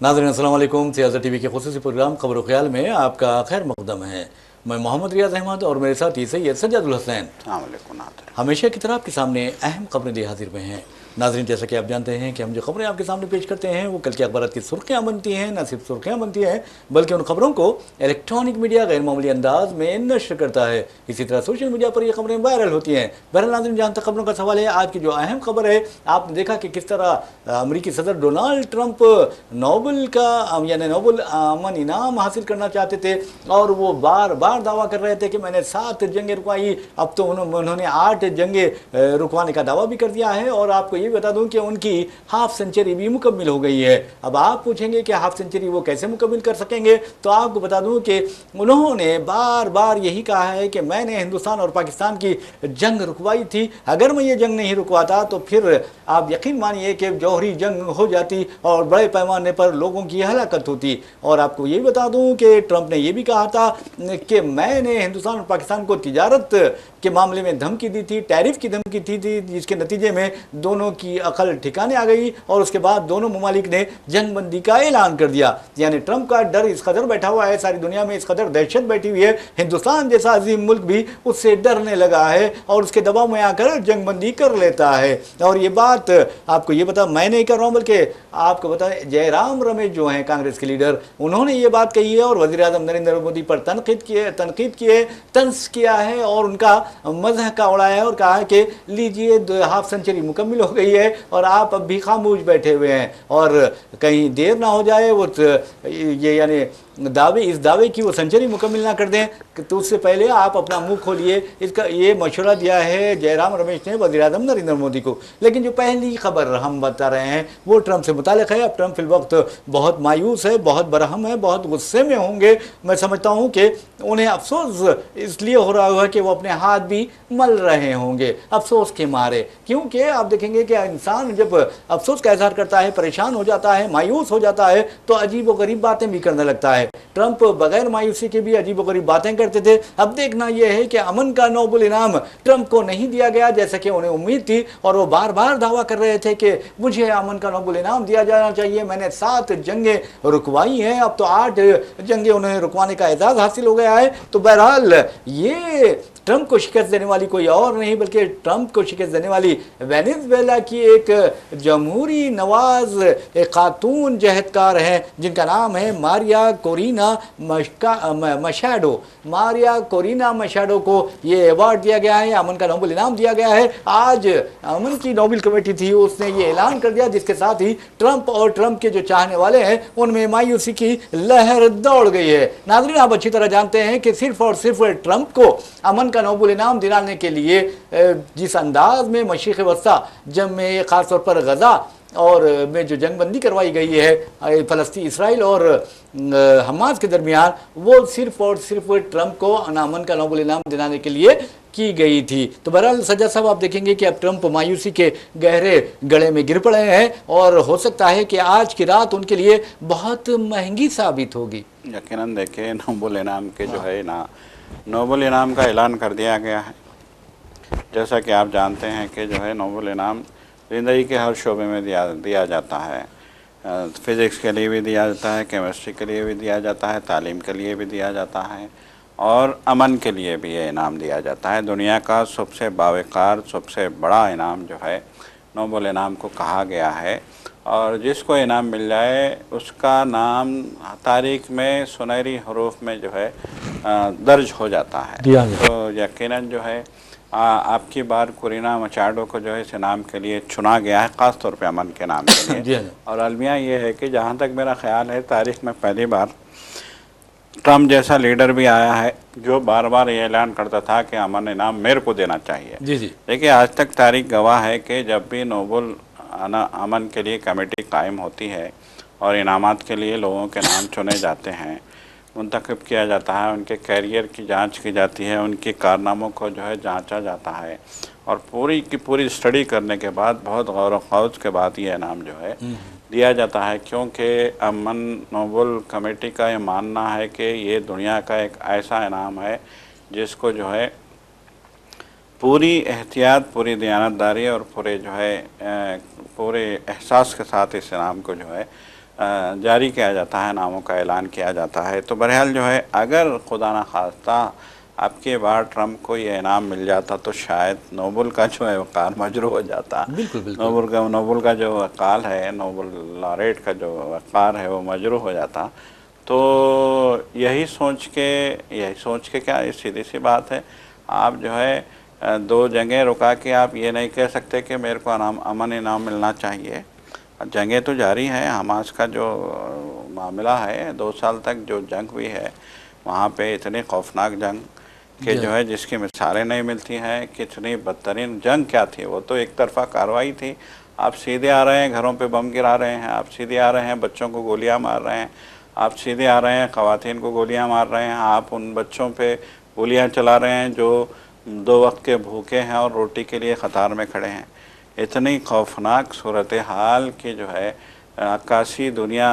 नाज़रीन अस्सलाम वालेकुम। सियासत टीवी के खुसूसी प्रोग्राम खबर व ख्याल में आपका खैर मक़दम है। मैं मोहम्मद रियाज अहमद और मेरे साथ सैयद सज्जादुल हसैन हमेशा की तरह आपके सामने अहम खबरें दे हाजिर में हैं। नाज़रीन, जैसा कि आप जानते हैं कि हम जो खबरें आपके सामने पेश करते हैं वो कल के अखबारात की सुर्खियाँ बनती हैं। न सिर्फ सुर्खियाँ बनती हैं बल्कि उन खबरों को इलेक्ट्रॉनिक मीडिया गैर मामूली अंदाज में नशर करता है। इसी तरह सोशल मीडिया पर ये खबरें वायरल होती हैं। बहरहाल नाज़रीन, जहाँ तक खबरों का सवाल है, आज की जो अहम खबर है, आपने देखा कि किस तरह अमेरिकी सदर डोनाल्ड ट्रंप नोबेल का यानी नोबेल अमन इनाम हासिल करना चाहते थे और वो बार बार दावा कर रहे थे कि मैंने 7 जंगें रुकवाई। अब तो उन्होंने 8 जंगें रुकवाने का दावा भी कर दिया है। और आपको ये बता दूं कि उनकी हाफ सेंचुरी भी मुकम्मिल हो गई है। अब आप पूछेंगे कि हाफ सेंचुरी वो कैसे मुकम्मिल कर सकेंगे, तो आपको बता दूं कि उन्होंने बार बार यही कहा है कि मैंने हिंदुस्तान और पाकिस्तान की जंग रुकवाई थी। अगर मैं ये जंग नहीं रुकवाता तो फिर आप यकीन मानिए कि जौहरी जंग हो जाती और बड़े पैमाने पर लोगों की हलाकत होती। और आपको ये बता दूं कि ट्रंप ने ये भी कहा था कि मैंने हिंदुस्तान और पाकिस्तान को तिजारत के मामले में धमकी दी थी, टैरिफ की धमकी दी थी, जिसके नतीजे में दोनों की अकल ठिकाने आ गई और उसके बाद दोनों ममालिक ने जंग बंदी का ऐलान कर दिया। यानी ट्रंप का डर इस कदर बैठा हुआ है, सारी दुनिया में इस कदर दहशत बैठी हुई है, हिंदुस्तान जैसा अजीम मुल्क भी उससे डरने लगा है और उसके दबाव में आकर जंग बंदी कर लेता है। और ये बात आपको ये बता मैं नहीं कर रहा हूँ, बल्कि आपको बता जयराम रमेश जो हैं कांग्रेस के लीडर, उन्होंने ये बात कही है और वज़ीर आज़म नरेंद्र मोदी पर तनकीद की है, तंज किया है और उनका मज़ह का उड़ाया है और कहा है कि लीजिए हाफ सेंचुरी मुकम्मिल हो गई है और आप अब भी खामोश बैठे हुए हैं और कहीं देर ना हो जाए वो ये यानी इस दावे की वो सेंचुरी मुकम्मिल ना कर दें तो उससे पहले आप अपना मुंह खोलिए। इसका ये मशवरा दिया है जयराम रमेश ने वज़ीर आज़म नरेंद्र मोदी को। लेकिन जो पहली खबर हम बता रहे हैं वो ट्रंप से मुताल्लिक़ है। अब ट्रंप फिल वक्त बहुत मायूस है, बहुत बरहम है, बहुत गुस्से में होंगे। मैं समझता हूँ कि उन्हें अफसोस इसलिए हो रहा होगा कि वो अपने हाथ भी मल रहे होंगे अफसोस के मारे, क्योंकि आप देखेंगे कि इंसान जब अफसोस का इज़हार करता है, परेशान हो जाता है, मायूस हो जाता है तो अजीब व गरीब बातें भी करने लगता है। ट्रंप बगैर मायूसी के भी अजीब व गरीब बातें करते थे। अब देखना यह है कि अमन का नोबेल इनाम ट्रंप को नहीं दिया गया जैसा कि उन्हें उम्मीद थी और वो बार बार दावा कर रहे थे कि मुझे अमन का नोबेल इनाम दिया जाना चाहिए, मैंने 7 जंगें रुकवाई हैं, अब तो 8 जंगें उन्हें रुकवाने का एजाज़ हासिल हो गया है। तो बहरहाल ये ट्रंप को शिकस्त देने वाली कोई और नहीं बल्कि ट्रंप को शिकस्त देने वाली वेनेजुएला की एक जमहूरी नवाज एक खातून जहदकार हैं जिनका नाम है मारिया कोरिना मशाडो। मारिया कोरिना मशाडो को ये अवार्ड दिया गया है, अमन का नोबेल इनाम दिया गया है। आज अमन की नोबेल कमेटी थी, उसने ये ऐलान कर दिया, जिसके साथ ही ट्रंप और ट्रंप के जो चाहने वाले हैं उनमें मायूसी की लहर दौड़ गई है। नाज़रीन, आप अच्छी तरह जानते हैं कि सिर्फ और सिर्फ ट्रंप को अमन का नोबेल इनाम दिलाने के लिए जिस अंदाज में मशरिक़ वस्ता जब में ख़ास तौर पर गज़ा और में जो जंगबंदी करवाई गई है फ़लस्तीन इसराइल और हमास के दरमियान, वो सिर्फ और सिर्फ ट्रंप को अमन का नोबेल इनाम दिलाने के लिए की गई थी। तो बहरहाल सज्जा साहब, आप देखेंगे कि अब ट्रंप मायूसी के गहरे गड़े में गिर पड़े हैं और हो सकता है कि आज की रात उनके लिए बहुत महंगी साबित होगी। यकीनन देखिए, नोबेल इनाम के जो है ना, नोबेल इनाम का ऐलान कर दिया गया है। जैसा कि आप जानते हैं कि जो है नोबेल इनाम ज़िंदगी के हर शोबे में दिया जाता है। फ़िज़िक्स के लिए भी दिया जाता है, केमिस्ट्री के लिए भी दिया जाता है, तालीम के लिए भी दिया जाता है और अमन के लिए भी ये इनाम दिया जाता है। दुनिया का सबसे बावकार, सबसे बड़ा इनाम जो है नोबेल इनाम को कहा गया है और जिसको इनाम मिल जाए उसका नाम तारीख़ में सुनहरी हरूफ में जो है दर्ज हो जाता है। तो यकीनन जो है आपकी बार कोरिना मचाडो को जो है इस इनाम के लिए चुना गया है, ख़ास तौर पे अमन के नाम के लिए। और अलमिया ये है कि जहाँ तक मेरा ख्याल है, तारीख़ में पहली बार ट्रंप जैसा लीडर भी आया है जो बार बार ये ऐलान करता था कि अमन इनाम मेरे को देना चाहिए। देखिए, आज तक तारीख़ गवाह है कि जब भी नोबेल अमन के लिए कमेटी कायम होती है और इनामात के लिए लोगों के नाम चुने जाते हैं, मुंतखब किया जाता है, उनके कैरियर की जांच की जाती है, उनके कारनामों को जो है जांचा जाता है और पूरी की पूरी स्टडी करने के बाद बहुत गौर व खौज के बाद ये इनाम जो है دیا جاتا ہے، کیونکہ امن نوبل کمیٹی کا یہ ماننا ہے کہ یہ دنیا کا ایک ایسا انعام ہے جس کو جو ہے پوری احتیاط، پوری دیانتداری اور پورے احساس کے ساتھ اس انعام کو جو ہے جاری کیا جاتا ہے، ناموں کا اعلان کیا جاتا ہے۔ تو بہرحال جو ہے اگر خدا نخواستہ اب کی بار ٹرمپ کو یہ انعام مل جاتا تو شاید نوبل کا جو ہے وقار مجروح ہو جاتا۔ بالکل بالکل نوبل کا جو وقار ہے، نوبل لاریٹ کا جو وقار ہے وہ مجروح ہو جاتا۔ تو یہی سوچ کے کیا، سیدھی سی بات ہے، آپ جو ہے دو جنگیں رکا کے آپ یہ نہیں کہہ سکتے کہ میرے کو امن انعام ملنا چاہیے۔ جنگیں تو جاری ہیں، حماس کا جو معاملہ ہے 2 سال تک جو جنگ ہوئی ہے وہاں پہ اتنی خوفناک جنگ کہ جو ہے جس کی مثالیں نہیں ملتی ہیں، کتنی بدترین جنگ کیا تھی۔ وہ تو ایک طرفہ کارروائی تھی، آپ سیدھے آ رہے ہیں گھروں پہ بم گرا رہے ہیں، آپ سیدھے آ رہے ہیں بچوں کو گولیاں مار رہے ہیں، آپ سیدھے آ رہے ہیں خواتین کو گولیاں مار رہے ہیں، آپ ان بچوں پہ گولیاں چلا رہے ہیں جو 2 وقت کے بھوکے ہیں اور روٹی کے لیے قطار میں کھڑے ہیں۔ اتنی خوفناک صورتحال کی جو ہے عکاسی دنیا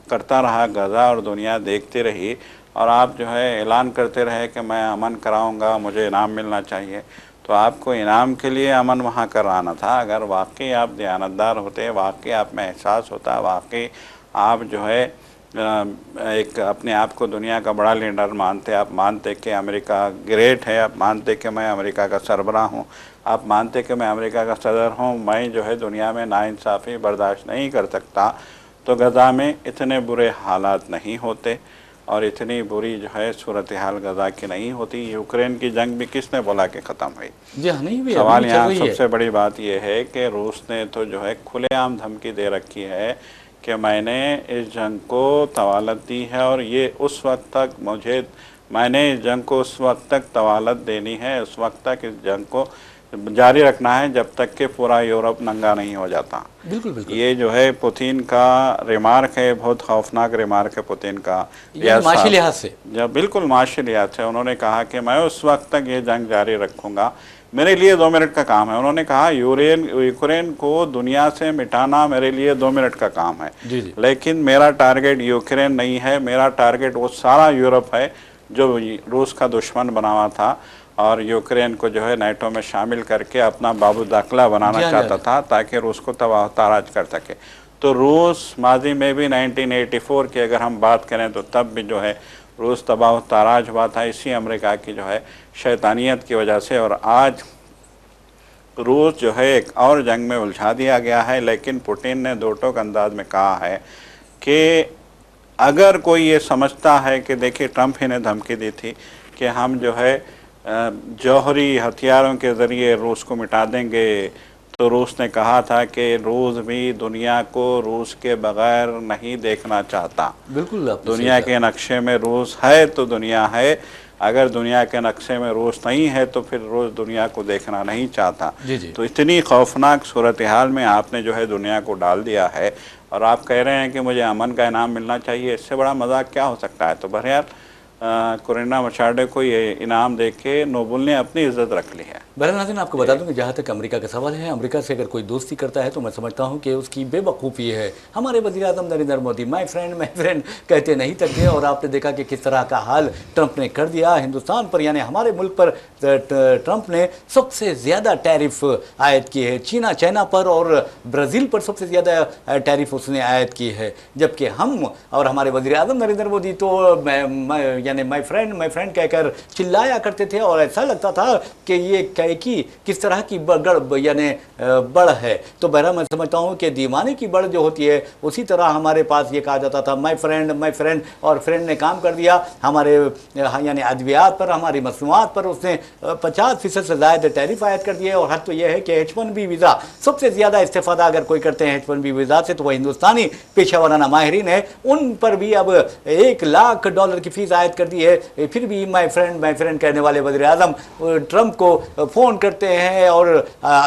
کرتا رہا غزہ، اور دنیا دیکھتی رہی، اور آپ جو ہے اعلان کرتے رہے کہ میں امن کراؤں گا، مجھے انعام ملنا چاہیے۔ تو آپ کو انعام کے لیے امن وہاں کرانا تھا۔ اگر واقعی آپ دیانتدار ہوتے، واقعی آپ میں احساس ہوتا، واقعی آپ جو ہے ایک اپنے آپ کو دنیا کا بڑا لیڈر مانتے، آپ مانتے کہ امریکہ گریٹ ہے، آپ مانتے کہ میں امریکہ کا سربراہ ہوں، آپ مانتے کہ میں امریکہ کا صدر ہوں، میں جو ہے دنیا میں ناانصافی برداشت نہیں کر سکتا، تو غزہ میں اتنے برے حالات نہیں ہوتے اور اتنی بری جو ہے صورتحال غزہ کی نہیں ہوتی۔ یوکرین کی جنگ بھی کس نے بولا کہ ختم ہوئی؟ جی ہاں، نہیں بھی سوال ابھی چل یہاں رہی سب ہے۔ سے بڑی بات یہ ہے کہ روس نے تو جو ہے کھلے عام دھمکی دے رکھی ہے کہ میں نے اس جنگ کو طوالت دی ہے، اور یہ اس وقت تک میں نے اس جنگ کو اس وقت تک طوالت دینی ہے، اس وقت تک اس جنگ کو جاری رکھنا ہے جب تک کہ پورا یورپ ننگا نہیں ہو جاتا۔ بالکل بالکل، یہ جو ہے پوتین کا ریمارک ہے، بہت خوفناک ریمارک ہے پوتین کا۔ یعنی معاشی لحاظ سے جب بالکل معاشی لحاظ سے انہوں نے کہا کہ میں اس وقت تک یہ جنگ جاری رکھوں گا، میرے لیے 2 منٹ کا کام ہے۔ انہوں نے کہا یوکرین کو دنیا سے مٹانا میرے لیے 2 منٹ کا کام ہے، جی جی لیکن میرا ٹارگٹ یوکرین نہیں ہے، میرا ٹارگٹ وہ سارا یورپ ہے جو روس کا دشمن بنا ہوا تھا، اور یوکرین کو جو ہے نیٹو میں شامل کر کے اپنا باب داخلہ بنانا چاہتا تھا تاکہ روس کو تباہ و تاراج کر سکے۔ تو روس ماضی میں بھی 1984 کی اگر ہم بات کریں تو تب بھی جو ہے روس تباہ و تاراج ہوا تھا اسی امریکہ کی جو ہے شیطانیت کی وجہ سے، اور آج روس جو ہے ایک اور جنگ میں الجھا دیا گیا ہے۔ لیکن پوٹین نے 2 ٹوک انداز میں کہا ہے کہ اگر کوئی یہ سمجھتا ہے کہ دیکھیے ٹرمپ ہی نے دھمکی دی تھی کہ ہم جو ہے جوہری ہتھیاروں کے ذریعے روس کو مٹا دیں گے، تو روس نے کہا تھا کہ روس بھی دنیا کو روس کے بغیر نہیں دیکھنا چاہتا۔ بالکل، آپ نے دنیا کے نقشے میں روس ہے تو دنیا ہے، اگر دنیا کے نقشے میں روس نہیں ہے تو پھر روس دنیا کو دیکھنا نہیں چاہتا۔ جی جی تو اتنی خوفناک صورتحال میں آپ نے جو ہے دنیا کو ڈال دیا ہے، اور آپ کہہ رہے ہیں کہ مجھے امن کا انعام ملنا چاہیے، اس سے بڑا مذاق کیا ہو سکتا ہے؟ تو بہرحال کورینا مچاڈے کو یہ انعام دے کے نوبل نے اپنی عزت رکھ لی ہے۔ بہرحال ناظرین، آپ کو بتا دوں کہ جہاں تک امریکہ کا سوال ہے، امریکہ سے اگر کوئی دوستی کرتا ہے تو میں سمجھتا ہوں کہ اس کی بے وقوفی ہے۔ ہمارے وزیر اعظم نریندر مودی مائی فرینڈ کہتے نہیں تھکتے، اور آپ نے دیکھا کہ کس طرح کا حال ٹرمپ نے کر دیا ہندوستان پر، یعنی ہمارے ملک پر ٹرمپ نے سب سے زیادہ ٹیرف عائد کی ہے، چائنا پر اور برازیل پر سب سے زیادہ ٹیرف اس نے عائد کی ہے، جبکہ ہم اور ہمارے وزیر اعظم نریندر مودی تو یعنی مائی فرینڈ کہہ کر چلایا کرتے تھے، اور ایسا لگتا تھا کہ یہ کس طرح کی یعنی بڑھ ہے۔ تو بہرحال میں سمجھتا ہوں کہ دیوانے کی بڑھ جو ہوتی ہے اسی طرح ہمارے پاس یہ کہا جاتا تھا مائی فرینڈ، اور فرینڈ نے کام کر دیا ہمارے یعنی ادویات پر، ہماری مصنوعات پر اس نے 50% سے زائد ٹیرف عائد کر دیے، اور حد تو یہ ہے کہ H1B ویزا سب سے زیادہ استفادہ اگر کوئی کرتے ہیں H1B ویزا سے تو وہ ہندوستانی پیشہ ورانہ ماہرین ہیں، ان پر بھی اب $1,00,000 کی فیس عائد کر دی ہے۔ پھر بھی مائی فرینڈ کہنے والے وزیر اعظم ٹرمپ کو فون کرتے ہیں، اور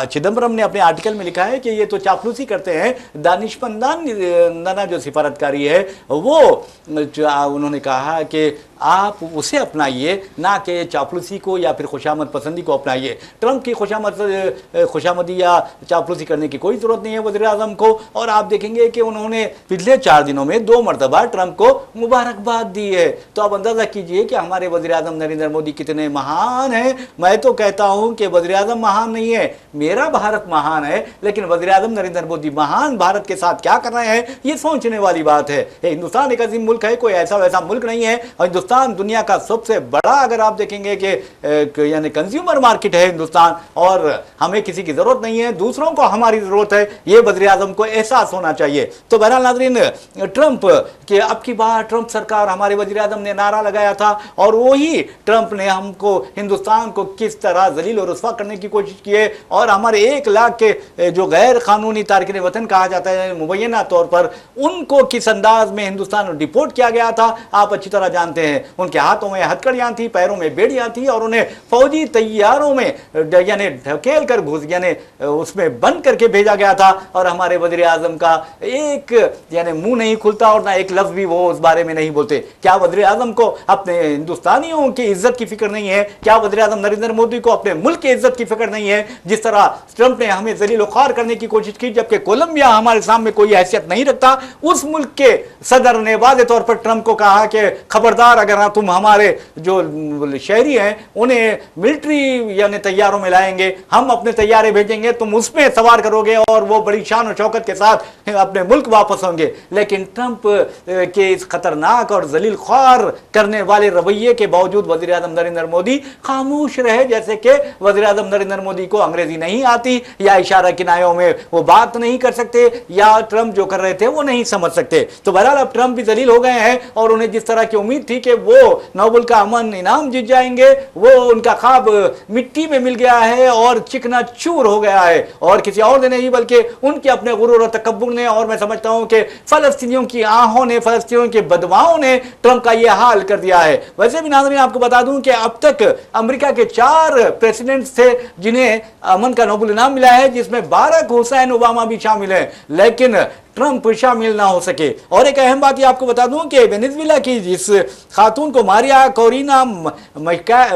چدمبرم نے اپنے آرٹیکل میں لکھا ہے کہ یہ تو چاپلوسی کرتے ہیں۔ دانشمندانہ جو سفارتکاری ہے وہ انہوں نے کہا کہ आप उसे अपनाइए, ना कि चापलूसी को या फिर खुशामद पसंदी को अपनाइए। ट्रंप की खुशामदी या चापलूसी करने की कोई ज़रूरत नहीं है वज़ीर आज़म को। और आप देखेंगे कि उन्होंने पिछले 4 दिनों में 2 मरतबा ट्रंप को मुबारकबाद दी है। तो आप अंदाज़ा कीजिए कि हमारे वज़ीर आज़म नरेंद्र मोदी कितने महान हैं। मैं तो कहता हूं कि वज़ीर आज़म महान नहीं है, मेरा भारत महान है, लेकिन वज़ीर आज़म नरेंद्र मोदी महान भारत के साथ क्या कर रहे हैं ये सोचने वाली बात है। हिंदुस्तान एक अजीम मुल्क है, कोई ऐसा वैसा मुल्क नहीं है। और हिंदुस्तान दुनिया का सबसे बड़ा, अगर आप देखेंगे कि यानी कंज्यूमर मार्केट है हिंदुस्तान, और हमें किसी की ज़रूरत नहीं है, दूसरों को हमारी ज़रूरत है, ये वज़ीर आज़म को एहसास होना चाहिए। तो बहरहाल नाज़रीन, ट्रंप के अब की बार ट्रंप सरकार, हमारे वज़ीर आज़म ने नारा लगाया था और वही ट्रंप ने हमको, हिंदुस्तान को किस तरह जलील और रुस्वा करने की कोशिश की है। और हमारे 1 लाख के जो गैर कानूनी तारकिन वतन कहा जाता है मुबैना तौर पर, उनको किस अंदाज में हिंदुस्तान डिपोर्ट किया गया था आप अच्छी तरह जानते हैं। उनके हाथों में हथकड़ियाँ थी, पैरों में बेड़ियाँ थी, और उन्हें फौजी तैयारों में यानी ढकेल कर घुस यानी उसमें बंद करके भेजा गया था। और हमारे वज़ीर आज़म का एक यानी मुंह नहीं खुलता और ना एक लफ्ज़ भी वो उस बारे में नहीं बोलते। क्या वज़ीर आज़म को अपने हिंदुस्तानियों की इज्जत की फिक्र नहीं है? क्या वज़ीर आज़म नरेंद्र मोदी को अपने मुल्क की इज्जत की फिक्र नहीं है? जिस तरह ट्रंप ने हमें जलील और ख्वार करने की कोशिश की, जबकि कोलंबिया हमारे सामने कोई हैसियत नहीं रखता, उस मुल्क के सदर ने वाज़े तौर पर ट्रंप को कहा कि खबरदार, अगर तुम हमारे जो शहरी हैं उन्हें मिलिट्री यानी तैयारों में लाएंगे, हम अपने तैयारे भेजेंगे, तुम उसमें सवार करोगे और वो बड़ी शान और शौकत के साथ अपने मुल्क वापस होंगे। लेकिन ट्रंप के इस खतरनाक और जलील ख्वार करने वाले रवैये के बावजूद वज़ीर आज़म नरेंद्र मोदी खामोश रहे, जैसे कि वज़ीर आज़म नरेंद्र मोदी को अंग्रेजी नहीं आती, या इशारा किनायों में वो बात नहीं कर सकते, या ट्रंप जो कर रहे थे वो नहीं समझ सकते। तो बहरहाल अब ट्रंप भी जलील हो गए हैं, और उन्हें जिस तरह की उम्मीद थी कि वो नोबेल का अमन इनाम जीत जाएंगे, वो उनका ख्वाब मिट्टी में मिल गया है और चिकना चूर हो गया है। और किसी और ने नहीं, बल्कि उनके अपने गुरूर और तकब्बुर ने, और मैं समझता हूं कि फलस्तीनियों की आहों ने, फलस्तीनियों के बदवाओं ने ट्रंप का यह हाल कर दिया है। वैसे भी नाज़रीन, आपको बता दूं कि अब तक अमेरिका के 4 प्रेसिडेंट्स थे जिन्हें अमन का नोबेल इनाम मिला है, जिसमें बाराक हुसैन ओबामा भी शामिल है, लेकिन ट्रंप शामिल ना हो सके। और एक अहम बात ये आपको बता दूं कि वेनेजुएला की जिस खातून को मारिया कोरिना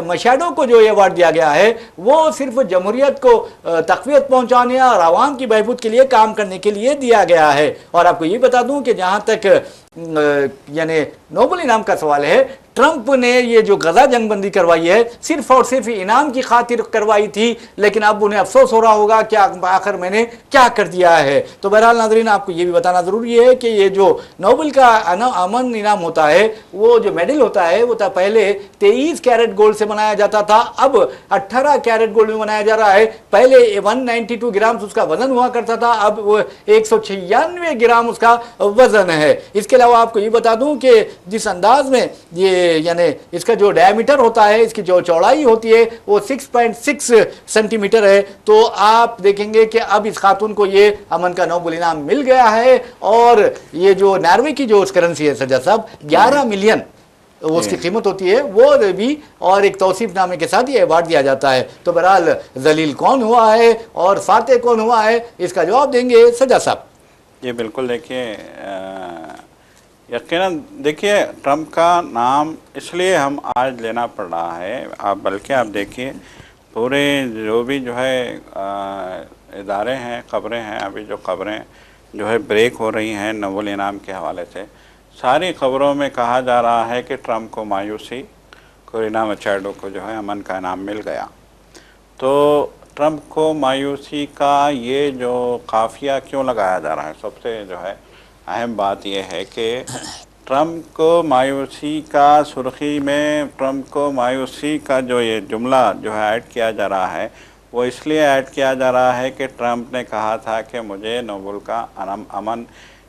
मशाडो को जो ये अवार्ड दिया गया है, वो सिर्फ जमहूरियत को तक़वियत पहुंचाने और आवाम की बहबूद के लिए काम करने के लिए दिया गया है। और आपको ये बता दूं कि जहां तक यानी नोबेल इनाम का सवाल है, ट्रंप ने ये जो गजा जंगबंदी करवाई है सिर्फ और सिर्फ इनाम की खातिर करवाई थी, लेकिन अब उन्हें अफसोस हो रहा होगा कि आखिर मैंने क्या कर दिया है। तो बहरहाल नाज़रीन, आपको ये भी बताना ज़रूरी है कि ये जो नोबेल का अमन इनाम होता है, वो जो मेडल होता है, वो था पहले 23 कैरेट गोल्ड से बनाया जाता था, अब 18 कैरेट गोल्ड में बनाया जा रहा है। पहले 192 ग्राम उसका वजन हुआ करता था, अब वो 196 ग्राम उसका वजन है। इसके अलावा आपको ये बता दूं कि जिस अंदाज में ये यानी इसका जो डायमीटर होता है, इसकी जो चौड़ाई होती है, वो 6.6 सेंटीमीटर है। तो आप देखेंगे कि अब इस खातून को ये अमन का नोबेल इनाम मिल गया है। और ये जो नॉर्वे की जो करेंसी है सज्जा साहब, 11 मिलियन उसकी कीमत होती है, वो भी, और एक तौसीफनामे के साथ ये अवार्ड दिया जाता है। तो बहरहाल जलील कौन हुआ है और फातेह कौन हुआ है, इसका जवाब देंगे सज्जा साहब। जी बिल्कुल, देखिए यकीनन देखिए ट्रंप का नाम इसलिए हम आज लेना पड़ रहा है, आप बल्कि आप देखिए पूरे जो भी जो है इदारे हैं, खबरें हैं, अभी जो खबरें जो है ब्रेक हो रही हैं नोबेल इनाम के हवाले से, सारी खबरों में कहा जा रहा है कि ट्रंप को मायूसी, कोरिना मचाडो को जो है अमन का इनाम मिल गया। तो ट्रंप को मायूसी का ये जो काफिया क्यों लगाया जा रहा है, सबसे जो है अहम बात यह है कि ट्रंप को मायूसी का सुर्खी में ट्रंप को मायूसी का जो ये जुमला जो है ऐड किया जा रहा है, वो इसलिए ऐड किया जा रहा है कि ट्रंप ने कहा था कि मुझे नोबेल का अमन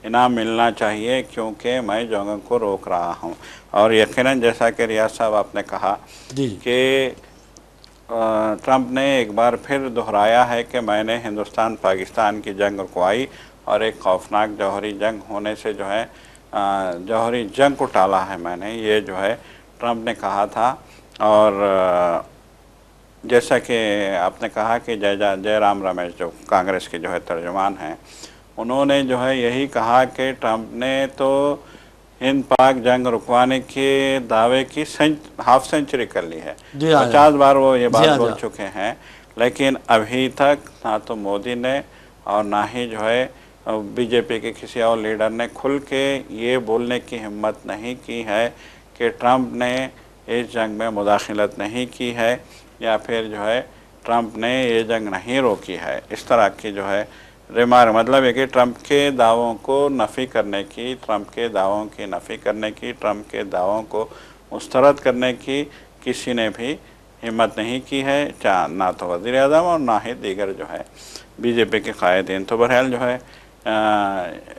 इनाम मिलना चाहिए क्योंकि मैं जंग को रोक रहा हूँ। और यकीनन जैसा कि रियाज साहब आपने कहा कि ट्रंप ने एक बार फिर दोहराया है कि मैंने हिंदुस्तान पाकिस्तान की जंग रुकवाई और एक खौफनाक जौहरी जंग होने से जो है जौहरी जंग को टाला है मैंने, ये जो है ट्रंप ने कहा था। और जैसा कि आपने कहा कि जयराम रमेश जो कांग्रेस के जो है तर्जुमान हैं, उन्होंने जो है यही कहा कि ट्रंप ने तो हिंद पाक जंग रुकवाने के दावे की हाफ सेंचुरी कर ली है। जी हाँ, 50 बार वो ये जी बात हाँ, बोल जी। चुके हैं, लेकिन अभी तक ना तो मोदी ने और ना ही जो है बीजेपी के किसी और लीडर ने खुल के ये बोलने की हिम्मत नहीं की है कि ट्रंप ने इस जंग में मुदाखलत नहीं की है या फिर जो है ट्रंप ने ये जंग नहीं रोकी है। इस तरह की जो है रिमार्क, मतलब है कि ट्रंप के दावों को नफ़ी करने की, ट्रंप के दावों की नफ़ी करने की, ट्रंप के दावों को मुस्तरद करने की किसी ने भी हिम्मत नहीं की है, ना तो वज़ीर आज़म और ना ही दीगर जो है बीजेपी के कायदीन। तो बहरहाल जो है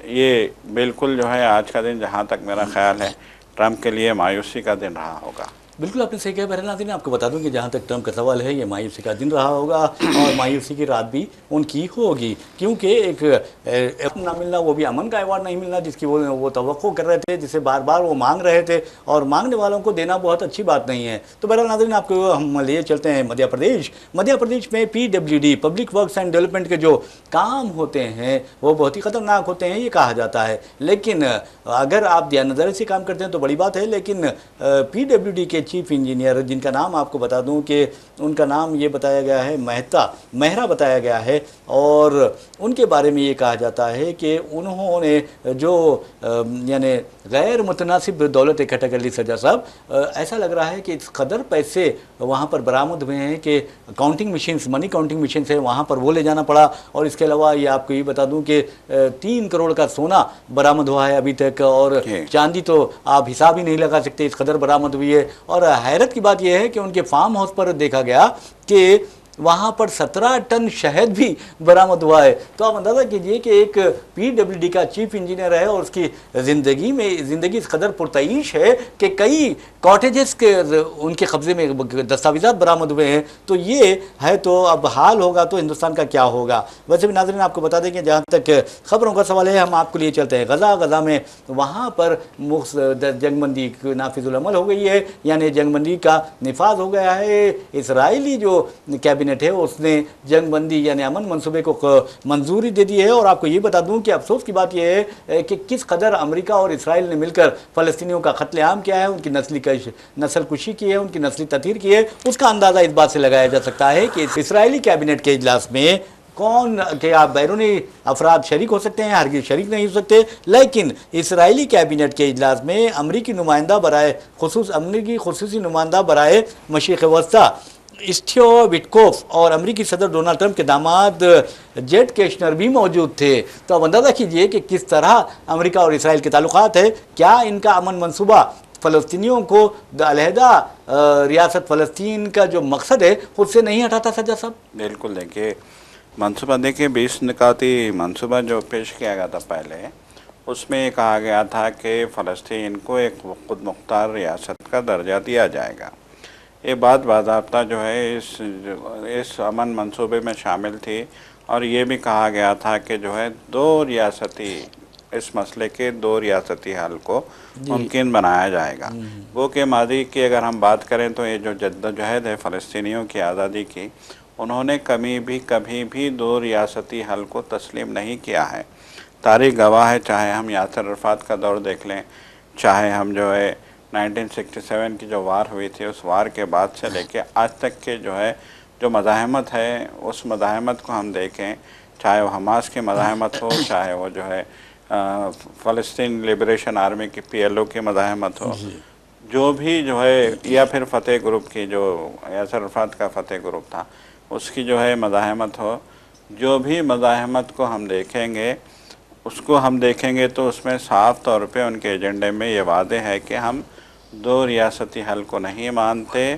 ये बिल्कुल जो है आज का दिन जहाँ तक मेरा ख्याल है ट्रंप के लिए मायूसी का दिन रहा होगा। बिल्कुल आपने सही कहा बहरहाल नाज़रीन, आपको बता दूं कि जहाँ तक ट्रंप का सवाल है, ये मायूसी का दिन रहा होगा और मायूसी की रात भी उनकी होगी, क्योंकि एक ना मिलना, वो भी अमन का अवार्ड नहीं मिलना जिसकी वो तवक्को कर रहे थे, जिसे बार बार वो मांग रहे थे, और मांगने वालों को देना बहुत अच्छी बात नहीं है। तो बहरहाल नाज़रीन, आपको हम लिए चलते हैं मध्य प्रदेश। मध्य प्रदेश में PWD, public works and development के जो काम होते हैं वो बहुत ही ख़तरनाक होते हैं, ये कहा जाता है। लेकिन अगर आप ध्यान नज़र से काम करते हैं तो बड़ी बात है, लेकिन PWD के चीफ इंजीनियर, जिनका नाम आपको बता दूं कि उनका नाम ये बताया गया है मेहरा बताया गया है, और उनके बारे में ये कहा जाता है कि उन्होंने जो यानी गैर मुतनासिब दौलत इकट्ठा कर ली। सजा साहब, ऐसा लग रहा है कि इस कदर पैसे वहाँ पर बरामद हुए हैं कि counting machines, money counting machines है वहाँ पर वो ले जाना पड़ा। और इसके अलावा ये आपको ये बता दूं कि 3 करोड़ का सोना बरामद हुआ है अभी तक, और चांदी तो आप हिसाब ही नहीं लगा सकते, इस कदर बरामद हुई है। और हैरत की बात यह है कि उनके फार्म हाउस पर देखा गया कि वहाँ पर 17 टन शहद भी बरामद हुआ है। तो आप अंदाज़ा कीजिए कि एक PWD का चीफ इंजीनियर है और उसकी ज़िंदगी इस कदर पुरतईश है कि कई कॉटेजेस के उनके कब्ज़े में दस्तावेज़ात बरामद हुए हैं। तो ये है, तो अब हाल होगा तो हिंदुस्तान का क्या होगा। वैसे भी नाज़रीन, आपको बता दें कि जहाँ तक ख़बरों का सवाल है, हम आपको लिए चलते हैं गज़ा में। वहाँ पर जंगबंदी नाफिजुल अमल हो गई है, यानी जंगबंदी का निफाज हो गया है। इसराइली जो कैबिनेट है उसने जंगबंदी यानी अमन मंसूबे को मंजूरी दे दी है। और आपको ये बता दूं कि अफसोस की बात यह है कि किस कदर अमेरिका और इसराइल ने मिलकर फ़लस्तीनियों का कत्लेआम किया है, उनकी नस्ल कुशी की है, उनकी नस्ली ततीर की है। उसका अंदाज़ा इस बात से लगाया जा सकता है कि इसराइली कैबिनेट के इजलास में कौन के आप बैरूनी अफराद शरीक हो सकते हैं, हरगिज़ शरीक नहीं हो सकते, लेकिन इसराइली कैबिनेट के इजलास में अमरीकी खुसूसी नुमाइंदा बराए मशरिक़ वस्ता स्टीव विटकोफ और अमेरिकी सदर डोनाल्ड ट्रंप के दामाद जेड केशनर भी मौजूद थे। तो अब अंदाज़ा कीजिए कि किस तरह अमेरिका और इसराइल के ताल्लुकात है। क्या इनका अमन मंसूबा फ़लस्तीनियों को अलहदा रियासत फ़लस्तीन का जो मकसद है उससे नहीं हटाता? सजा साहब, बिल्कुल, देखिए मंसूबा, देखिए 20 निकाती मंसूबा जो पेश किया गया था पहले, उसमें कहा गया था कि फ़लस्तीन को एक खुद मुख्तार रियासत का दर्जा दिया जाएगा। ये बात बाज़ाब्ता जो है इस अमन मंसूबे में शामिल थी। और ये भी कहा गया था कि जो है इस मसले के 2 रियासती हल को मुमकिन बनाया जाएगा। वो के मादी की अगर हम बात करें तो ये जो जद्दोजहद है फ़लस्तीनियों की आज़ादी की, उन्होंने कभी भी 2 रियासती हल को तस्लीम नहीं किया है। तारीख़ गवाह है, चाहे हम यासर अरफ़ात का दौर देख लें, चाहे हम जो है 1967 की जो वार हुई थी, उस वार के बाद से लेके आज तक के जो है जो मज़ाहमत है, उस मज़ाहमत को हम देखें, चाहे वो हमास की मज़ाहमत हो, चाहे वो जो है फ़लस्तीन लिबरेशन आर्मी की PLO की मज़ाहमत हो, जो भी जो है, या फिर फ़तेह ग्रुप की, जो यासर अरफ़ात का फ़तेह ग्रुप था, उसकी जो है मज़ाहमत हो, जो भी मज़ाहमत को हम देखेंगे तो उसमें साफ़ तौर पे उनके एजेंडे में ये वादे है कि हम 2 रियासती हल को नहीं मानते।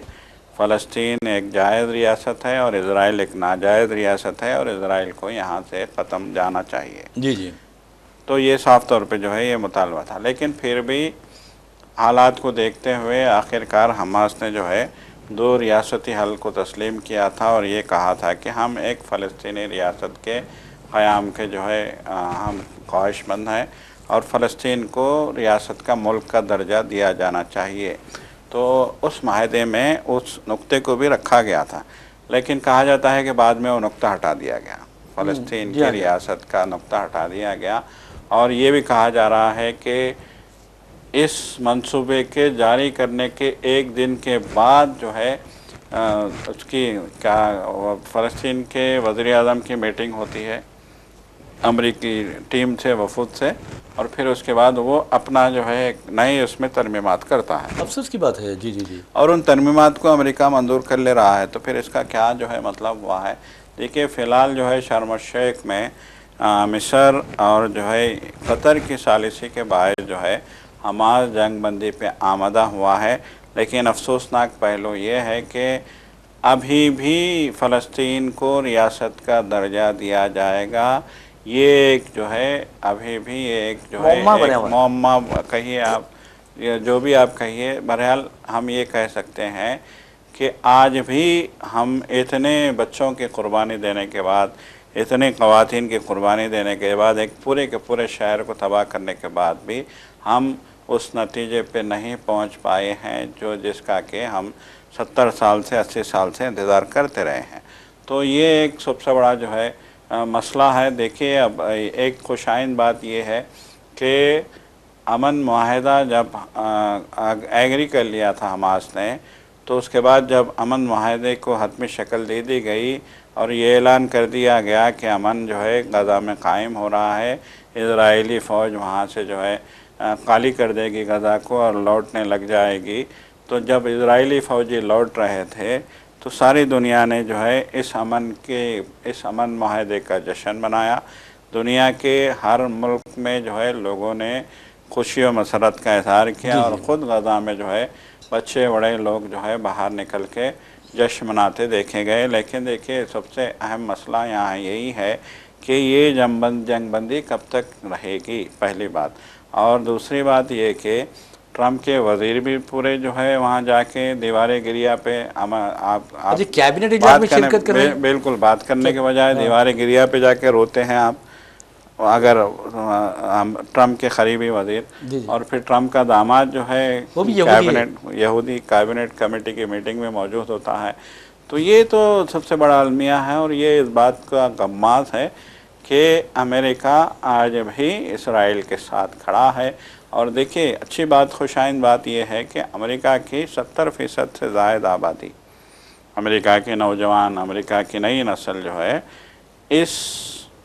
फ़लस्तीन एक जायज़ रियासत है और इज़राइल एक नाजायज़ रियासत है, और इज़राइल को यहाँ से ख़त्म जाना चाहिए। जी। तो ये साफ़ तौर पे जो है ये मुतालबा था। लेकिन फिर भी हालात को देखते हुए आखिरकार हमास ने जो है 2 रियासती हल को तस्लीम किया था, और ये कहा था कि हम एक फ़लस्तीनी रियासत के क़याम के जो है हम ख्वाहिशमंद हैं, और फ़लस्तीन को रियासत का मुल्क का दर्जा दिया जाना चाहिए। तो उस माहदे में उस नुक्ते को भी रखा गया था, लेकिन कहा जाता है कि बाद में वो नुक्ता हटा दिया गया, फ़लस्तीन की रियासत का नुक्ता हटा दिया गया। और ये भी कहा जा रहा है कि اس منصوبے کے جاری کرنے کے ایک دن کے بعد جو ہے اس کی کیا فلسطین کے وزیر اعظم کی میٹنگ ہوتی ہے امریکی ٹیم سے، وفود سے، اور پھر اس کے بعد وہ اپنا جو ہے ایک نئے اس میں ترمیمات کرتا ہے۔ افسوس کی بات ہے، جی جی جی، اور ان ترمیمات کو امریکہ منظور کر لے رہا ہے، تو پھر اس کا کیا جو ہے مطلب ہوا ہے؟ دیکھیے فی الحال جو ہے شرم الشیخ میں مصر اور جو ہے قطر کی ثالثی کے باعث جو ہے حماس جنگ بندی پہ آمادہ ہوا ہے، لیکن افسوسناک پہلو یہ ہے کہ ابھی بھی فلسطین کو ریاست کا درجہ دیا جائے گا، یہ ایک جو ہے ابھی بھی ایک جو ہے معمہ بنا ایک ہوا ہے۔ معمہ کہیے آپ، یا جو بھی آپ کہیے، بہرحال ہم یہ کہہ سکتے ہیں کہ آج بھی ہم اتنے بچوں کی قربانی دینے کے بعد، اتنے خواتین کی قربانی دینے کے بعد، ایک پورے کے پورے شہر کو تباہ کرنے کے بعد بھی ہم اس نتیجے پہ نہیں پہنچ پائے ہیں جو جس کا کہ ہم 70 سال سے 80 سال سے انتظار کرتے رہے ہیں۔ تو یہ ایک سب سے بڑا جو ہے مسئلہ ہے۔ دیکھیے اب ایک خوشائند بات یہ ہے کہ امن معاہدہ جب ایگری کر لیا تھا حماس نے، تو اس کے بعد جب امن معاہدے کو حتمی شکل دے دی گئی اور یہ اعلان کر دیا گیا کہ امن جو ہے غزہ میں قائم ہو رہا ہے، اسرائیلی فوج وہاں سے جو ہے خالی کر دے گی غزہ کو اور لوٹنے لگ جائے گی، تو جب اسرائیلی فوجی لوٹ رہے تھے تو ساری دنیا نے جو ہے اس امن معاہدے کا جشن منایا۔ دنیا کے ہر ملک میں جو ہے لوگوں نے خوشی و مسرت کا اظہار کیا، اور خود غزہ میں جو ہے بچے بڑے لوگ جو ہے باہر نکل کے جشن مناتے دیکھے گئے۔ لیکن دیکھیے سب سے اہم مسئلہ یہاں یہی ہے کہ یہ جنگ بندی کب تک رہے گی، پہلی بات۔ اور دوسری بات یہ کہ ٹرمپ کے وزیر بھی پورے جو ہے وہاں جا کے دیوار گریا پہ آپ کیبنٹ اجلاس بات میں کرنے، شرکت کر رہے ہیں۔ بالکل بات کرنے کے بجائے دیوار گریا پہ جا کے روتے ہیں آپ، اگر ٹرمپ کے قریبی وزیر، جی جی، اور پھر ٹرمپ کا داماد جو ہے وہ بھی یہودی ہے۔ یہودی کیبنٹ کمیٹی کی میٹنگ میں موجود ہوتا ہے۔ تو یہ تو سب سے بڑا المیہ ہے، اور یہ اس بات کا غماز ہے کہ امریکہ آج بھی اسرائیل کے ساتھ کھڑا ہے۔ اور دیکھیے اچھی بات، خوشائند بات یہ ہے کہ امریکہ کی 70% سے زائد آبادی، امریکہ کے نوجوان، امریکہ کی نئی نسل جو ہے اس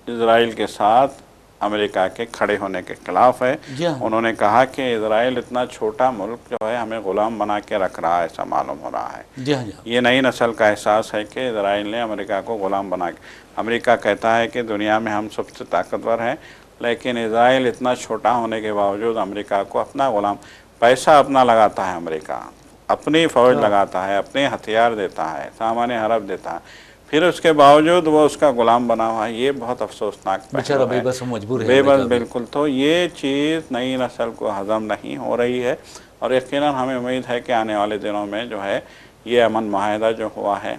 اسرائیل کے ساتھ امریکہ کے کھڑے ہونے کے خلاف ہے۔ جی ہاں، انہوں نے کہا کہ اسرائیل اتنا چھوٹا ملک جو ہے ہمیں غلام بنا کے رکھ رہا ہے، ایسا معلوم ہو رہا ہے۔ جی ہاں، جی ہاں، یہ نئی نسل کا احساس ہے کہ اسرائیل نے امریکہ کو غلام بنا کے، امریکہ کہتا ہے کہ دنیا میں ہم سب سے طاقتور ہیں، لیکن اسرائیل اتنا چھوٹا ہونے کے باوجود امریکہ کو اپنا غلام، پیسہ اپنا لگاتا ہے امریکہ، اپنی فوج لگاتا ہے، اپنے ہتھیار دیتا ہے، سامان حرب دیتا ہے، پھر اس کے باوجود وہ اس کا غلام بنا ہوا ہے۔ یہ بہت افسوسناک بیچارہ پہلو بے ہے، بس مجبور ہے بے بس، امریکہ بھی۔ بالکل۔ تو یہ چیز نئی نسل کو ہضم نہیں ہو رہی ہے، اور یقیناً ہمیں امید ہے کہ آنے والے دنوں میں جو ہے یہ امن معاہدہ جو ہوا ہے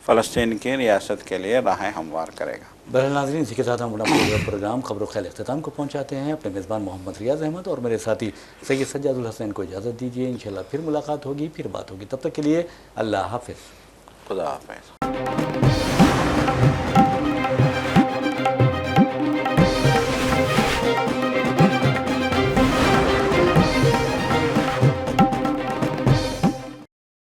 فلسطین کی ریاست کے لیے راہیں ہموار کرے گا۔ بہرحال ناظرین، اسی کے ساتھ ہم اپنا پروگرام خبر و خیال اختتام کو پہنچاتے ہیں۔ اپنے میزبان محمد ریاض احمد اور میرے ساتھی سید سجاد الحسین کو اجازت دیجیے، انشاءاللہ پھر ملاقات ہوگی، پھر بات ہوگی، تب تک کے لیے اللہ حافظ۔ خدا حافظ۔